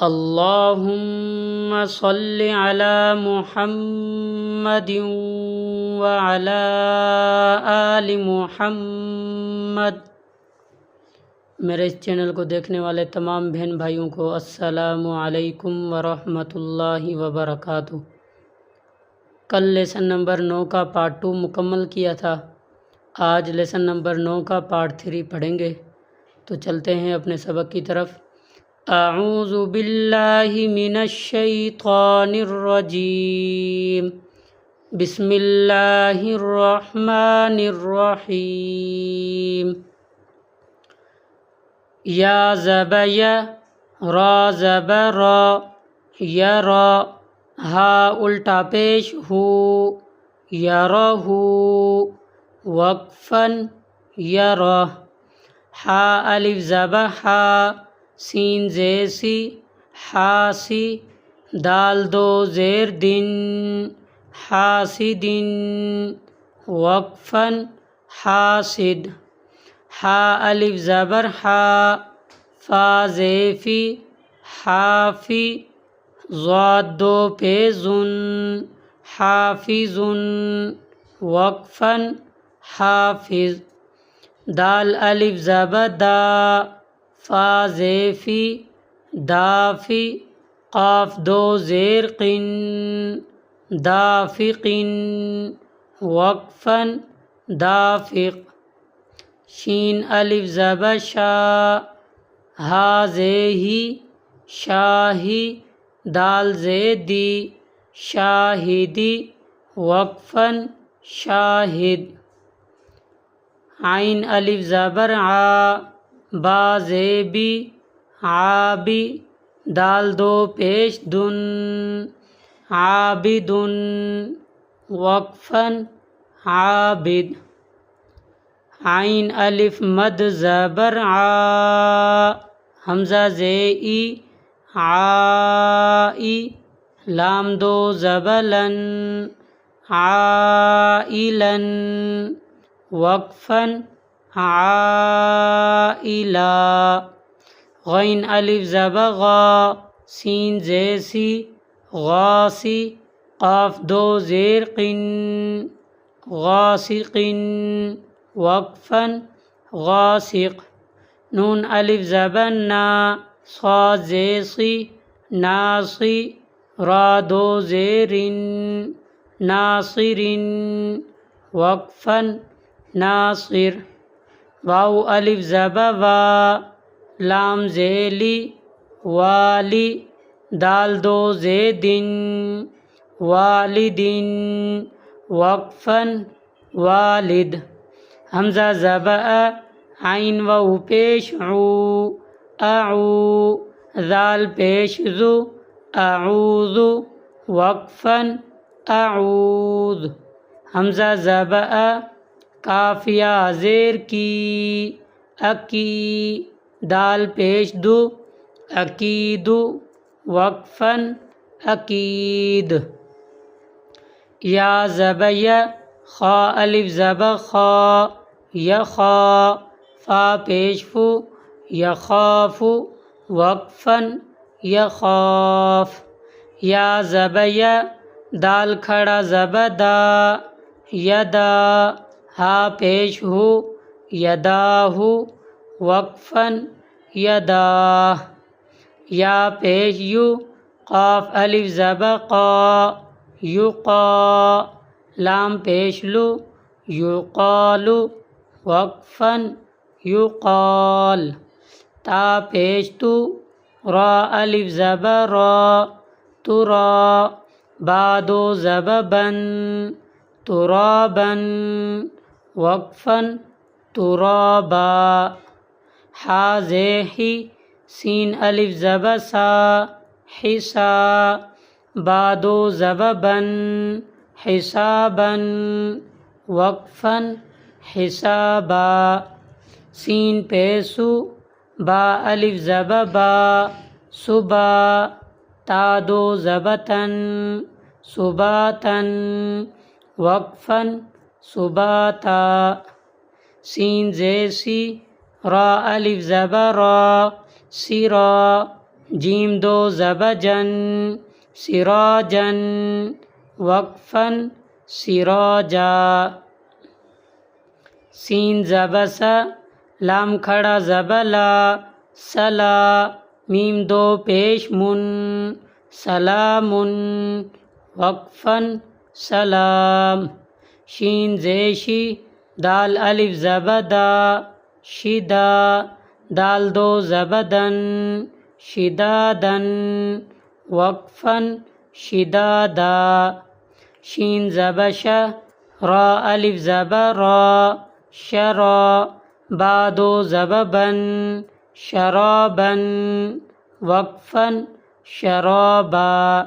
اللہم صل علی محمد وعلی آل محمد۔ میرے اس چینل کو دیکھنے والے تمام بہن بھائیوں کو السلام علیکم ورحمۃ اللہ وبرکاتہ۔ کل لیسن نمبر 9 کا پارٹ 2 مکمل کیا تھا، آج لیسن نمبر 9 کا پارٹ 3 پڑھیں گے، تو چلتے ہیں اپنے سبق کی طرف۔ اعوذ باللہ من الشیطان الرجیم، بسم اللہ الرحمن الرحیم۔ یا زبر را زبر یرا، ہا الٹا پیش ہو یرہ، وقفاً یرہ، ہا الف زبر ہا، سین زیسی حاسی، دال دو زیر دن حاسدن، وقفاً حاسد، ہا الف زبر ہا، فا زیفی حافی، ضاد دو پیزن حافظن، وقفاً حافظ، دال الف زبر دا، فا زیفی دافی، قاف دو زیر قن دافقن، وقفاً دافق، شین الف زبر شا، ہا زیہی شاہی، دال زیدی شاہدی، وقفاً شاہد، عین الف زبر عا، با زیبی عابی، دال دو پیش دن عابدن، وقفاً عابد، عین الف مد زبر عا، حمزہ زئی عائی، لام دو زبر لن عائلن، وقفاً عائلا، غین الف زبر غا، سین زیسی غاسی، قاف دو زیر قن غاسقن، وقفاً غاسق، نون الف زبر نا، صاد زیسی ناصی، را دو زیرن ناصرن، وقفاً ناصر، واو الف زبر وا، لام ذیلی والی، دال دو زیدن والدن، وقفاً والد، حمزہ زبر عین واو پیش عو اعو، ذال پیش ذو اعوذ، وقفاً اعوذ، حمزہ زبر کاف یا زیر کی اکی، دال پیش دو اکید، وقفاً اکید، یا زبر یا، خا الف زبر خا، یخا، فا پیش فو یخاف، وقفاً یخاف، یا زبر یا، دال کھڑا زبر دا، یدا، ہا پیش ہو یداہ، وقفاً یداہ، یا پیش یو، قاف الف زبر قا، یقا، لام پیش لو یقال، وقفاً یقال، تا پیش تو، را الف زبر را، ترا، با دو زبر بن ترابن، وقفاً ترابا، حا زیحی، سین الف زبر سا، حسا، با دو زبر بن حسابن، وقفاً حسابا، سین پیسو، با الف زبر با، صبا، تا دو زبر تن صباتن، وقفاً صباتا، سین زیسی، را الف زبر را، سرا، جیم دو زبجن سراجن وقفن سراجا سین زبس لام کھڑا زبلا سلا میم دو پیش من سلامن وقفن سلام شین زیشی دال الف زبدا شدا دال دو زبدن شدادن وقفن شدادا شین زبشا را الف زبرا شرا با دو زببن شرابن وقفن شرابا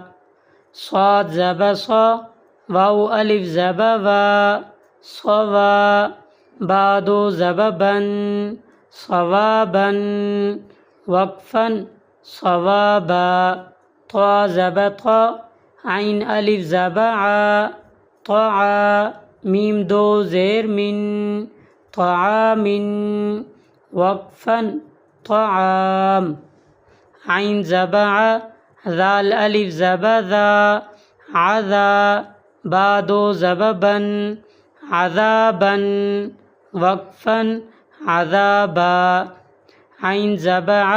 صاد زبصا واو الف زبوا صوا با دو زببن صوابن وقفن صوابا طا زبطا عین الف زبعا طعا میم دو زیر من طعام وقفا طعام عین زبع ذال الف زبذا عذا با دو زببن عذابا وقفا عذابا عین زبع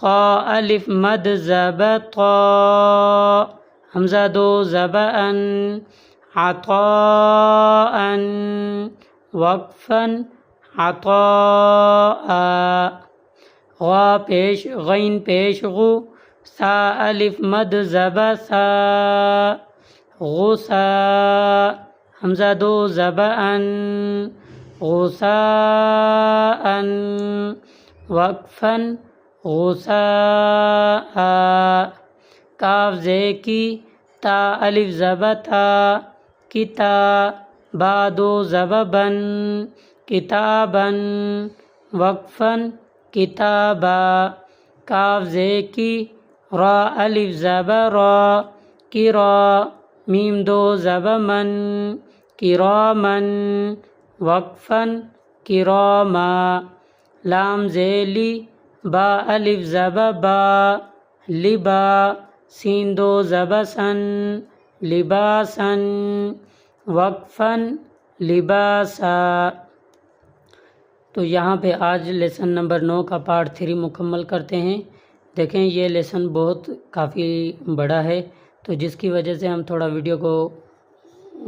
طا الف مد زبطا حمزہ دو زبأن عطاء وقفا عطاء غا پیش غین پیش غو سا الف مد زبسا غسا حمزہ دو زبأن غساء وقفا غساء کاف زے کی تا الف زبتا کتا با دو زببن کتابن وقفن کتابا کاف زے کی را الف زبرا کرا میم دو زبمن کرامن وقفن کراما لام ذیلی با الف زببا لبا سین دو زبسن لباسن وقفن لباسا۔ تو یہاں پہ آج لیسن نمبر 9 کا پارٹ 3 مکمل کرتے ہیں۔ دیکھیں یہ لیسن بہت کافی بڑا ہے، تو جس کی وجہ سے ہم تھوڑا ویڈیو کو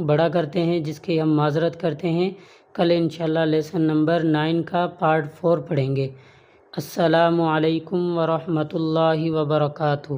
بڑا کرتے ہیں، جس کی ہم معذرت کرتے ہیں۔ کل انشاءاللہ لیسن نمبر 9 کا پارٹ 4 پڑھیں گے۔ السلام علیکم ورحمۃ اللہ وبرکاتہ۔